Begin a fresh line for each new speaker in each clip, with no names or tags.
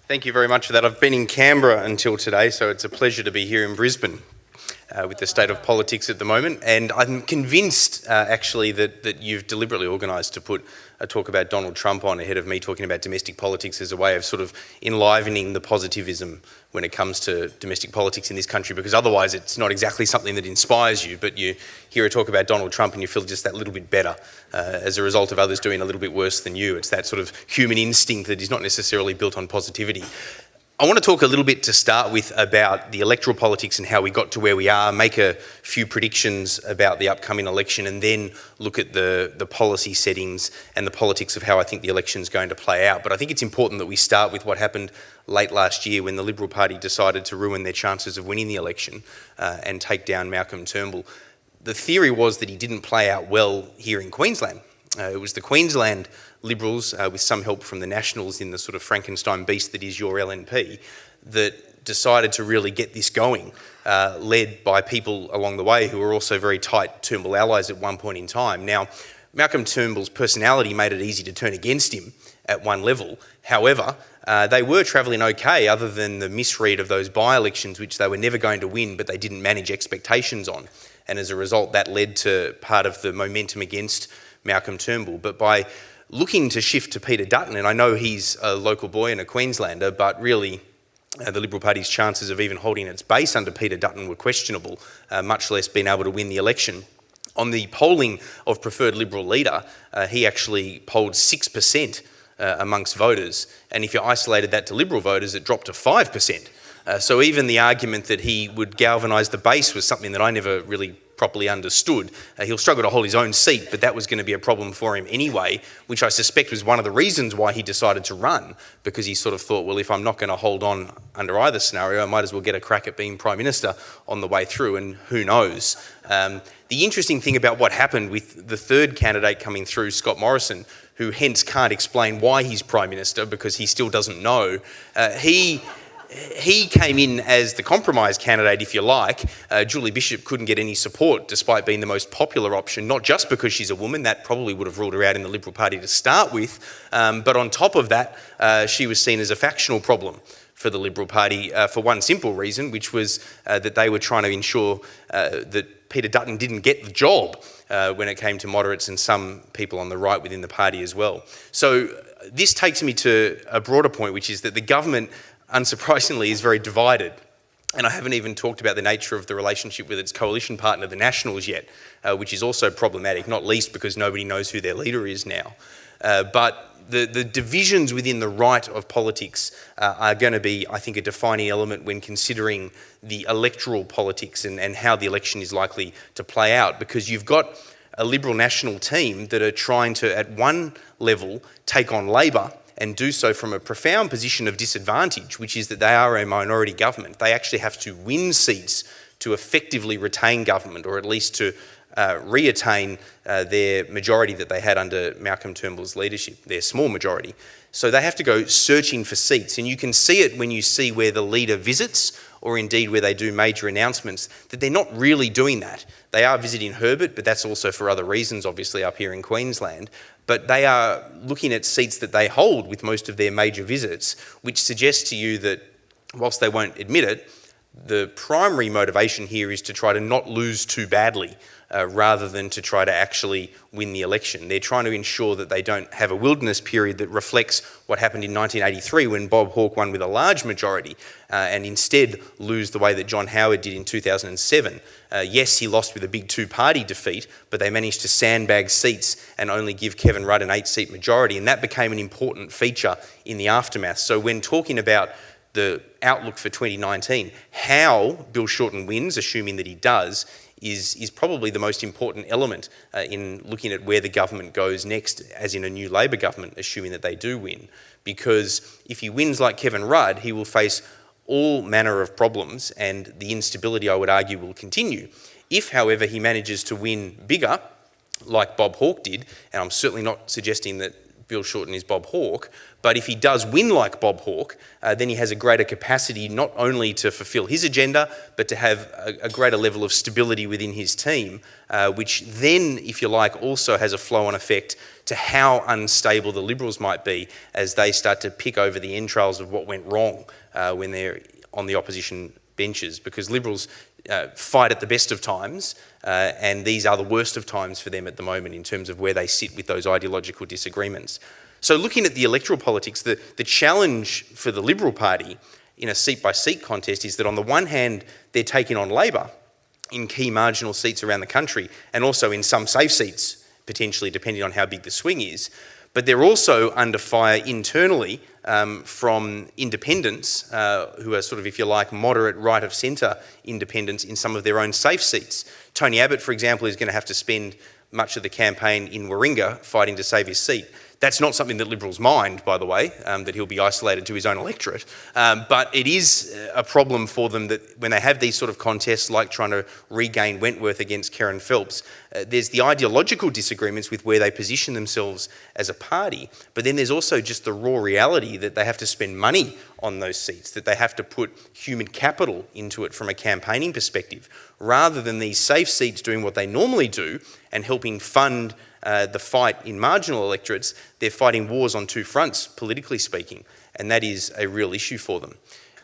Thank you very much for that. I've been in Canberra until today, so it's a pleasure to be here in Brisbane with the state of politics at the moment. And I'm convinced, actually, that you've deliberately organised to put a talk about Donald Trump on ahead of me talking about domestic politics as a way of sort of enlivening the positivism when it comes to domestic politics in this country, because otherwise it's not exactly something that inspires you, but you hear a talk about Donald Trump and you feel just that little bit better as a result of others doing a little bit worse than you. It's that sort of human instinct that is not necessarily built on positivity. I want to talk a little bit to start with about the electoral politics and how we got to where we are, make a few predictions about the upcoming election, and then look at the policy settings and the politics of how I think the election's going to play out. But I think it's important that we start with what happened late last year when the Liberal Party decided to ruin their chances of winning the election and take down Malcolm Turnbull. The theory was that he didn't play out well here in Queensland. It was the Queensland Liberals, with some help from the Nationals in the sort of Frankenstein beast that is your LNP, that decided to really get this going, led by people along the way who were also very tight Turnbull allies at one point in time. Now, Malcolm Turnbull's personality made it easy to turn against him at one level. However, they were travelling okay, other than the misread of those by-elections, which they were never going to win, but they didn't manage expectations on. And as a result, that led to part of the momentum against Malcolm Turnbull. But by looking to shift to Peter Dutton, and I know he's a local boy and a Queenslander, but really the Liberal Party's chances of even holding its base under Peter Dutton were questionable, much less being able to win the election. On the polling of preferred Liberal leader, he actually polled 6% amongst voters, and if you isolated that to Liberal voters, it dropped to 5%. So even the argument that he would galvanise the base was something that I never really properly understood. He'll struggle to hold his own seat, but that was going to be a problem for him anyway, which I suspect was one of the reasons why he decided to run, because he sort of thought, well, if I'm not going to hold on under either scenario, I might as well get a crack at being Prime Minister on the way through, and who knows. The interesting thing about what happened with the third candidate coming through, Scott Morrison, who hence can't explain why he's Prime Minister because he still doesn't know, he came in as the compromise candidate, if you like. Julie Bishop couldn't get any support despite being the most popular option, not just because she's a woman, that probably would have ruled her out in the Liberal Party to start with, but on top of that, she was seen as a factional problem for the Liberal Party for one simple reason, which was that they were trying to ensure that Peter Dutton didn't get the job when it came to moderates and some people on the right within the party as well. So this takes me to a broader point, which is that the government, unsurprisingly, is very divided. And I haven't even talked about the nature of the relationship with its coalition partner, the Nationals, yet, which is also problematic, not least because nobody knows who their leader is now. But the divisions within the right of politics are going to be, I think, a defining element when considering the electoral politics and how the election is likely to play out, because you've got a Liberal National team that are trying to, at one level, take on Labor and do so from a profound position of disadvantage, which is that they are a minority government. They actually have to win seats to effectively retain government, or at least to re-attain their majority that they had under Malcolm Turnbull's leadership, their small majority. So they have to go searching for seats, and you can see it when you see where the leader visits, or indeed where they do major announcements, that they're not really doing that. They are visiting Herbert, but that's also for other reasons, obviously, up here in Queensland. But they are looking at seats that they hold with most of their major visits, which suggests to you that, whilst they won't admit it, the primary motivation here is to try to not lose too badly, rather than to try to actually win the election. They're trying to ensure that they don't have a wilderness period that reflects what happened in 1983 when Bob Hawke won with a large majority, and instead lose the way that John Howard did in 2007. Yes, he lost with a big two-party defeat, but they managed to sandbag seats and only give Kevin Rudd an 8-seat majority, and that became an important feature in the aftermath. So when talking about the outlook for 2019, how Bill Shorten wins, assuming that he does, is probably the most important element in looking at where the government goes next, as in a new Labor government, assuming that they do win. Because if he wins like Kevin Rudd, he will face all manner of problems, and the instability, I would argue, will continue. If, however, he manages to win bigger, like Bob Hawke did, and I'm certainly not suggesting that Bill Shorten is Bob Hawke, but if he does win like Bob Hawke, then he has a greater capacity not only to fulfil his agenda, but to have a greater level of stability within his team, which then, if you like, also has a flow-on effect to how unstable the Liberals might be as they start to pick over the entrails of what went wrong when they're on the opposition benches, because Liberals fight at the best of times, and these are the worst of times for them at the moment in terms of where they sit with those ideological disagreements. So looking at the electoral politics, the challenge for the Liberal Party in a seat-by-seat contest is that on the one hand, they're taking on Labor in key marginal seats around the country, and also in some safe seats, potentially, depending on how big the swing is. But they're also under fire internally from independents who are sort of, if you like, moderate right-of-centre independents in some of their own safe seats. Tony Abbott, for example, is going to have to spend much of the campaign in Warringah fighting to save his seat. That's not something that Liberals mind, by the way, that he'll be isolated to his own electorate. But it is a problem for them that when they have these sort of contests, like trying to regain Wentworth against Kerryn Phelps, there's the ideological disagreements with where they position themselves as a party, but then there's also just the raw reality that they have to spend money on those seats, that they have to put human capital into it from a campaigning perspective, rather than these safe seats doing what they normally do and helping fund the fight in marginal electorates. They're fighting wars on two fronts, politically speaking, and that is a real issue for them.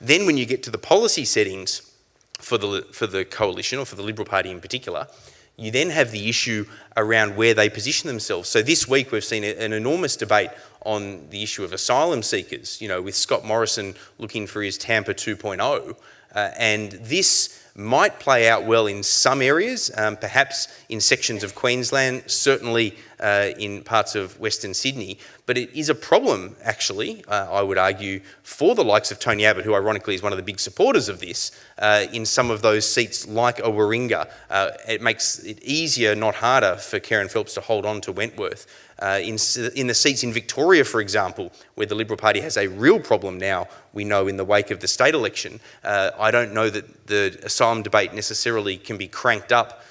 Then when you get to the policy settings for the coalition, or for the Liberal Party in particular, you then have the issue around where they position themselves. So this week we've seen an enormous debate on the issue of asylum seekers, with Scott Morrison looking for his Tampa 2.0, and this might play out well in some areas, perhaps in sections of Queensland, certainly in parts of Western Sydney, but it is a problem, actually, I would argue, for the likes of Tony Abbott, who ironically is one of the big supporters of this, in some of those seats like a Warringah. It makes it easier, not harder, for Kerryn Phelps to hold on to Wentworth. In the seats in Victoria, for example, where the Liberal Party has a real problem now, we know in the wake of the state election, I don't know that the asylum debate necessarily can be cranked up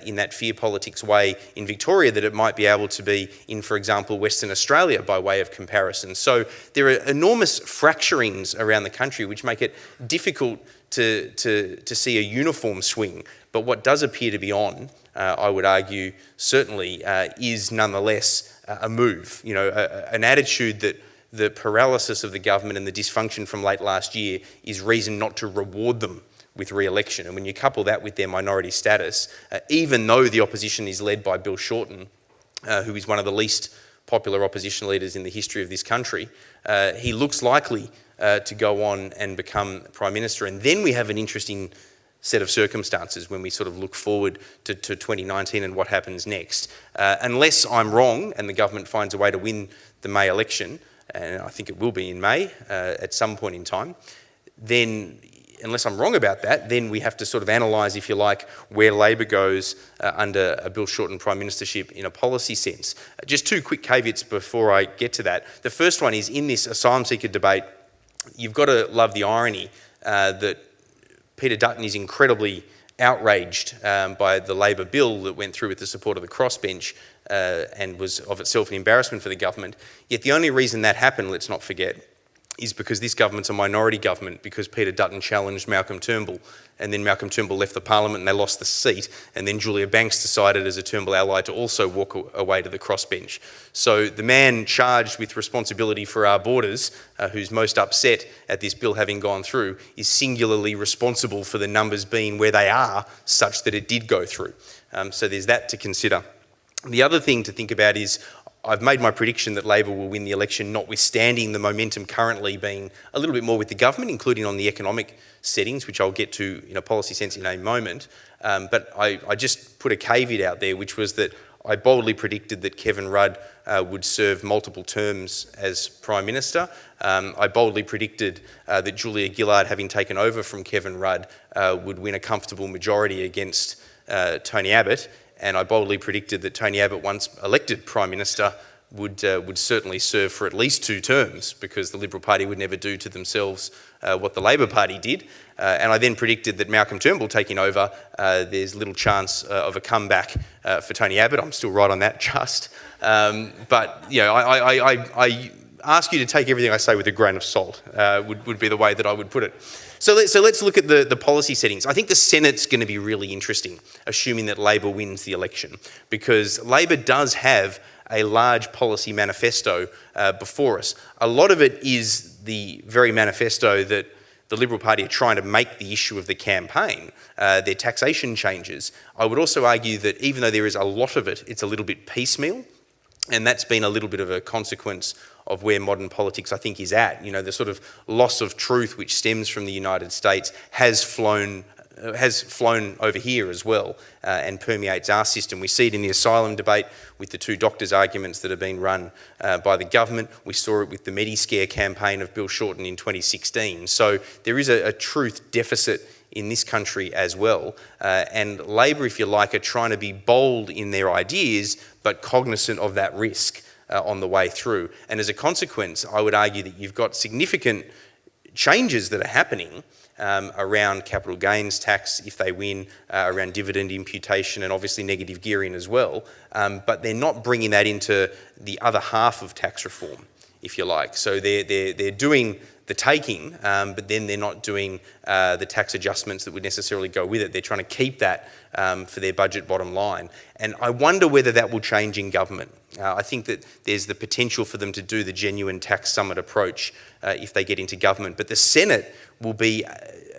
in that fear politics way in Victoria that it might be able to be in, for example, Western Australia by way of comparison. So there are enormous fracturings around the country which make it difficult to see a uniform swing. But what does appear to be on, I would argue, certainly is nonetheless a move. An attitude that the paralysis of the government and the dysfunction from late last year is reason not to reward them with re-election. And when you couple that with their minority status, even though the opposition is led by Bill Shorten, who is one of the least popular opposition leaders in the history of this country, he looks likely to go on and become Prime Minister. And then we have an interesting set of circumstances when we sort of look forward to 2019 and what happens next. Unless I'm wrong and the government finds a way to win the May election, and I think it will be in May at some point in time, then unless I'm wrong about that, then we have to sort of analyse, if you like, where Labor goes under a Bill Shorten Prime Ministership in a policy sense. Just two quick caveats before I get to that. The first one is, in this asylum seeker debate, you've got to love the irony that Peter Dutton is incredibly outraged by the Labor bill that went through with the support of the crossbench and was of itself an embarrassment for the government. Yet the only reason that happened, let's not forget, is because this government's a minority government, because Peter Dutton challenged Malcolm Turnbull, and then Malcolm Turnbull left the parliament and they lost the seat, and then Julia Banks decided as a Turnbull ally to also walk away to the crossbench. So the man charged with responsibility for our borders, who's most upset at this bill having gone through, is singularly responsible for the numbers being where they are, such that it did go through. So there's that to consider. The other thing to think about is, I've made my prediction that Labor will win the election, notwithstanding the momentum currently being a little bit more with the government, including on the economic settings, which I'll get to in a policy sense in a moment. But I just put a caveat out there, which was that I boldly predicted that Kevin Rudd would serve multiple terms as Prime Minister. I boldly predicted that Julia Gillard, having taken over from Kevin Rudd, would win a comfortable majority against Tony Abbott. And I boldly predicted that Tony Abbott, once elected Prime Minister, would certainly serve for at least 2 terms, because the Liberal Party would never do to themselves what the Labor Party did. And I then predicted that Malcolm Turnbull taking over, there's little chance of a comeback for Tony Abbott. I'm still right on that, just. But I ask you to take everything I say with a grain of salt, would be the way that I would put it. So let's look at the policy settings. I think the Senate's going to be really interesting, assuming that Labor wins the election, because Labor does have a large policy manifesto before us. A lot of it is the very manifesto that the Liberal Party are trying to make the issue of the campaign, their taxation changes. I would also argue that even though there is a lot of it, it's a little bit piecemeal, and that's been a little bit of a consequence of where modern politics, I think, is at. You know, the sort of loss of truth which stems from the United States has flown over here as well, and permeates our system. We see it in the asylum debate with the 2 doctors' arguments that have been run by the government. We saw it with the Mediscare campaign of Bill Shorten in 2016. So there is a truth deficit in this country as well. And Labor, if you like, are trying to be bold in their ideas, but cognizant of that risk on the way through. And as a consequence, I would argue that you've got significant changes that are happening around capital gains tax if they win, around dividend imputation, and obviously negative gearing as well. But they're not bringing that into the other half of tax reform, if you like. So they're doing the taking, but then they're not doing the tax adjustments that would necessarily go with it. They're trying to keep that for their budget bottom line. And I wonder whether that will change in government. I think that there's the potential for them to do the genuine tax summit approach if they get into government. But the Senate will be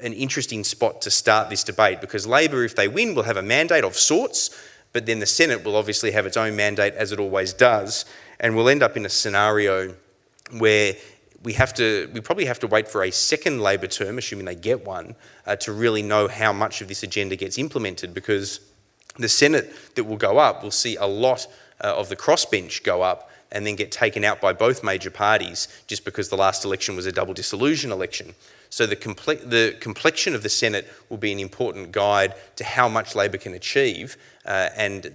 an interesting spot to start this debate, because Labor, if they win, will have a mandate of sorts, but then the Senate will obviously have its own mandate, as it always does, and we'll end up in a scenario where we probably have to wait for a second Labor term, assuming they get one, to really know how much of this agenda gets implemented, because the Senate that will go up will see a lot of the crossbench go up and then get taken out by both major parties, just because the last election was a double dissolution election. So the complexion of the Senate will be an important guide to how much Labor can achieve, and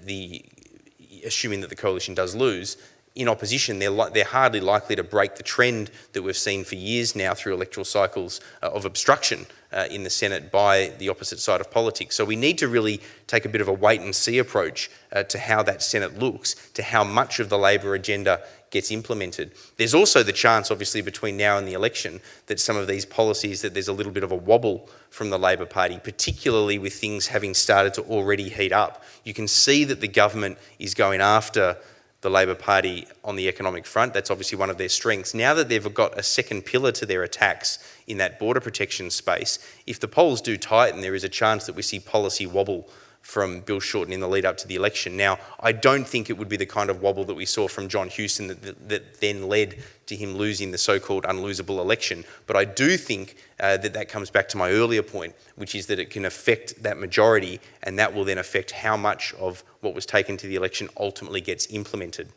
assuming that the coalition does lose, in opposition, they're hardly likely to break the trend that we've seen for years now through electoral cycles of obstruction in the Senate by the opposite side of politics. So we need to really take a bit of a wait and see approach to how that Senate looks, to how much of the Labor agenda gets implemented. There's also the chance, obviously, between now and the election, that some of these policies, that there's a little bit of a wobble from the Labor Party, particularly with things having started to already heat up. You can see that the government is going after the Labor Party on the economic front. That's obviously one of their strengths. Now that they've got a second pillar to their attacks in that border protection space, if the polls do tighten, there is a chance that we see policy wobble from Bill Shorten in the lead up to the election. Now, I don't think it would be the kind of wobble that we saw from John Hewson that then led to him losing the so-called unlosable election. But I do think that comes back to my earlier point, which is that it can affect that majority, and that will then affect how much of what was taken to the election ultimately gets implemented.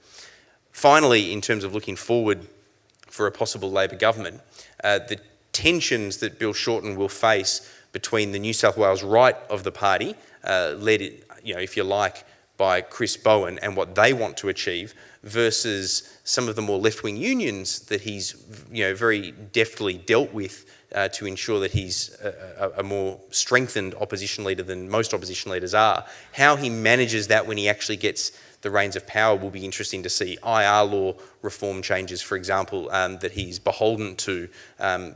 Finally, in terms of looking forward for a possible Labor government, the tensions that Bill Shorten will face between the New South Wales right of the party, led, if you like, by Chris Bowen and what they want to achieve, versus some of the more left-wing unions that he's very deftly dealt with to ensure that he's a more strengthened opposition leader than most opposition leaders are. How he manages that when he actually gets the reins of power will be interesting to see. IR law reform changes, for example, that he's beholden to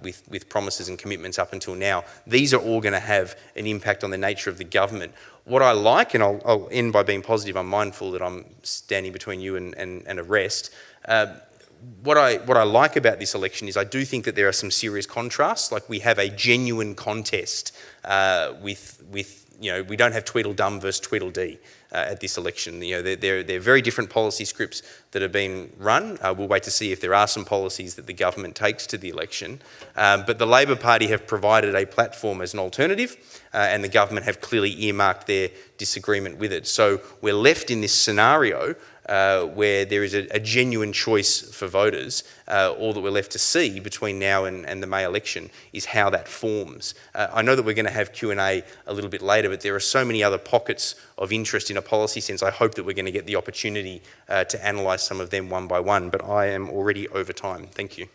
with promises and commitments up until now. These are all going to have an impact on the nature of the government. What I like, and I'll end by being positive, I'm mindful that I'm standing between you and a rest. What I like about this election is I do think that there are some serious contrasts. Like, we have a genuine contest with we don't have Tweedledum versus Tweedledee at this election. They're very different policy scripts that have been run. We'll wait to see if there are some policies that the government takes to the election. But the Labor Party have provided a platform as an alternative, and the government have clearly earmarked their disagreement with it. So we're left in this scenario where there is a genuine choice for voters. All that we're left to see between now and the May election is how that forms. I know that we're going to have Q&A a little bit later, but there are so many other pockets of interest in a policy sense. I hope that we're going to get the opportunity to analyse some of them one by one, but I am already over time. Thank you.